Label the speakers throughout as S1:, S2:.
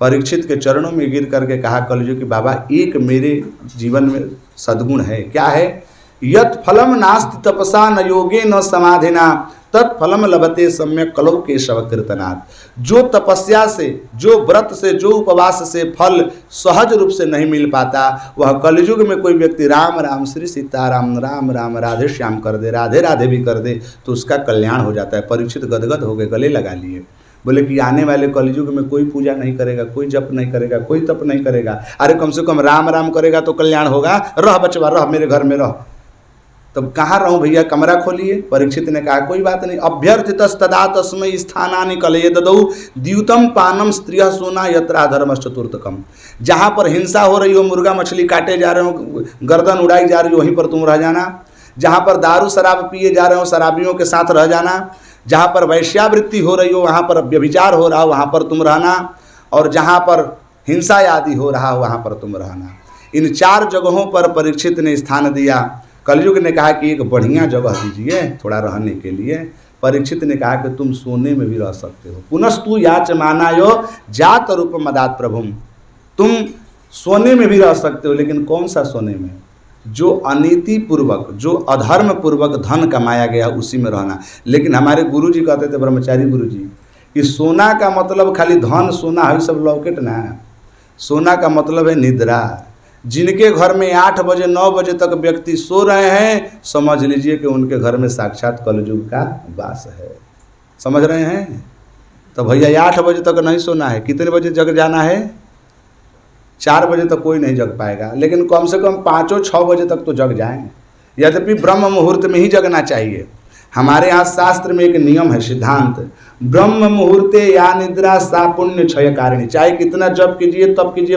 S1: परीक्षित के चरणों में गिर करके कहा कलयुग कि बाबा एक मेरे जीवन में सद्गुण है, क्या है? यत् फलम नास्ति तपसा न योगे न समाधिना तत्फलम लभते सम्यक कलौ केशव कीर्तनात्। जो तपस्या से, जो व्रत से, जो उपवास से फल सहज रूप से नहीं मिल पाता, वह कलयुग में कोई व्यक्ति राम राम श्री सीताराम राम राम राधे श्याम कर दे, राधे राधे भी कर दे तो उसका कल्याण हो जाता है। परीक्षित गदगद हो गए, गले लगा लिए, बोले कि आने वाले कलयुग में कोई पूजा नहीं करेगा, कोई जप नहीं करेगा, कोई तप नहीं करेगा, अरे कम से कम राम राम करेगा तो कल्याण होगा। रह बचवा रह, मेरे घर में रह। तब कहाँ रहूँ भैया, कमरा खोलिए। परीक्षित ने कहा कोई बात नहीं। अभ्यर्थितस्तदा तस्मै स्थानानि कलये ददौ द्यूतम पानम स्त्रिय सोना यत्रा धर्म चतुर्थकम। जहाँ पर हिंसा हो रही हो, मुर्गा मछली काटे जा रहे हो, गर्दन उड़ाई जा रही हो, वहीं पर तुम रह जाना। जहाँ पर दारू शराब पिए जा रहे हो, शराबियों के साथ रह जाना। जहाँ पर वैश्यावृत्ति हो रही हो, वहाँ पर व्यभिचार हो रहा हो, वहाँ पर तुम रहना। और जहाँ पर हिंसा आदि हो रहा हो, वहाँ पर तुम रहना। इन 4 जगहों पर परीक्षित ने स्थान दिया। कलयुग ने कहा कि एक बढ़िया जगह दीजिए थोड़ा रहने के लिए। परीक्षित ने कहा कि तुम सोने में भी रह सकते हो। पुनस्तु याच मानायो जात रूप मदात प्रभुम। तुम सोने में भी रह सकते हो, लेकिन कौन सा सोने में? जो अनीति पूर्वक, जो अधर्म पूर्वक धन कमाया गया उसी में रहना। लेकिन हमारे गुरुजी कहते थे, ब्रह्मचारी गुरुजी, कि सोना का मतलब खाली धन सोना है सब लॉकेट ना। सोना का मतलब है निद्रा। जिनके घर में 8 बजे 9 बजे तक व्यक्ति सो रहे हैं, समझ लीजिए कि उनके घर में साक्षात कलयुग का वास है। समझ रहे हैं? तो भैया 8 बजे तक नहीं सोना है। कितने बजे जग जाना है? 4 बजे तक कोई नहीं जग पाएगा, लेकिन कम से कम 5-6 बजे तक तो जग जाएं। यद्यपि ब्रह्म मुहूर्त में ही जगना चाहिए। हमारे यहाँ शास्त्र में एक नियम है, सिद्धांत, ब्रह्म मुहूर्ते या निद्रा सा पुण्य क्षय कारिणी। चाहे कितना जप कीजिए, तप कीजिए,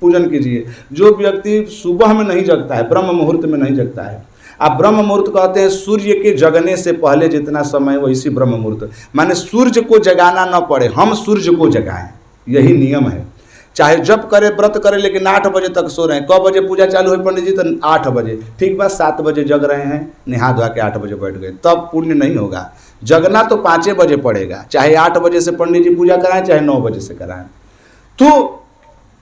S1: पूजन कीजिए, जो व्यक्ति सुबह में नहीं जगता है, ब्रह्म मुहूर्त में नहीं जगता है। आप ब्रह्म मुहूर्त कहते हैं सूर्य के जगने से पहले जितना समय वो इसी ब्रह्म मुहूर्त, माने सूर्य को जगाना न पड़े, हम सूर्य को जगाएं, यही नियम है। चाहे जप करे, व्रत करे, लेकिन 8 बजे तक सो रहे हैं। कब बजे पूजा चालू हुई पंडित जी? तो 8 बजे। ठीक बात, 7 बजे जग रहे हैं, नहा धोआ के 8 बजे बैठ गए, तब पुण्य नहीं होगा। जगना तो 5 बजे पड़ेगा, चाहे 8 बजे से पंडित जी पूजा कराएं, चाहे 9 बजे से कराएं। तो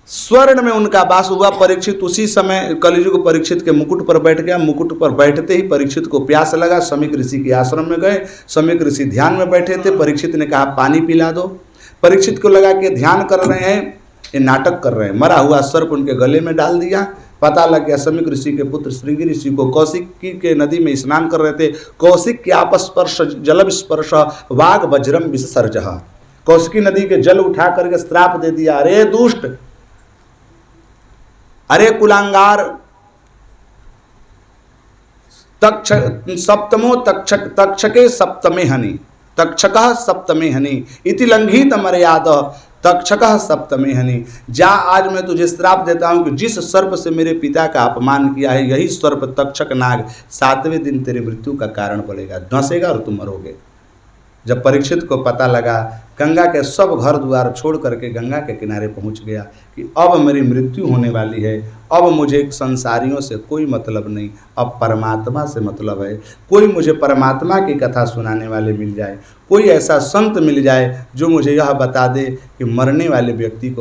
S1: स्वर्ण में उनका वास हुआ। परीक्षित उसी समय कलयुग परीक्षित के मुकुट पर बैठ गया। मुकुट पर बैठते ही परीक्षित को प्यास लगा। समीक ऋषि के आश्रम में गए। समीक ऋषि ध्यान में बैठे थे। परीक्षित ने कहा पानी पिला दो। परीक्षित को लगा कि ध्यान कर रहे हैं, ये नाटक कर रहे हैं। मरा हुआ सर्प उनके गले में डाल दिया। पता लग गया समीक ऋषि के पुत्र श्रृंगी ऋषि को कौशिकी के नदी में स्नान कर रहे थे। कौशिक के आपस्पर्श जल स्पर्श वाग वज्रम विसर्जः। कौशिकी नदी के जल उठा करके श्राप दे दिया, अरे दुष्ट, अरे कुलांगार, सप्तमो तक्षके सप्तमे हनि, तक्षकः सप्तमे हनि इति लंघित मर्यादा तक्षकः सप्तमे हनि। जा, आज मैं तुझे श्राप देता हूं कि जिस सर्प से मेरे पिता का अपमान किया है, यही सर्प तक्षक नाग 7वें दिन तेरी मृत्यु का कारण बनेगा, धंसेगा और तुम मरोगे। जब परीक्षित को पता लगा, गंगा के सब घर द्वार छोड़ करके गंगा के किनारे पहुंच गया कि अब मेरी मृत्यु होने वाली है, अब मुझे संसारियों से कोई मतलब नहीं, अब परमात्मा से मतलब है। कोई मुझे परमात्मा की कथा सुनाने वाले मिल जाए, कोई ऐसा संत मिल जाए जो मुझे यह बता दे कि मरने वाले व्यक्ति को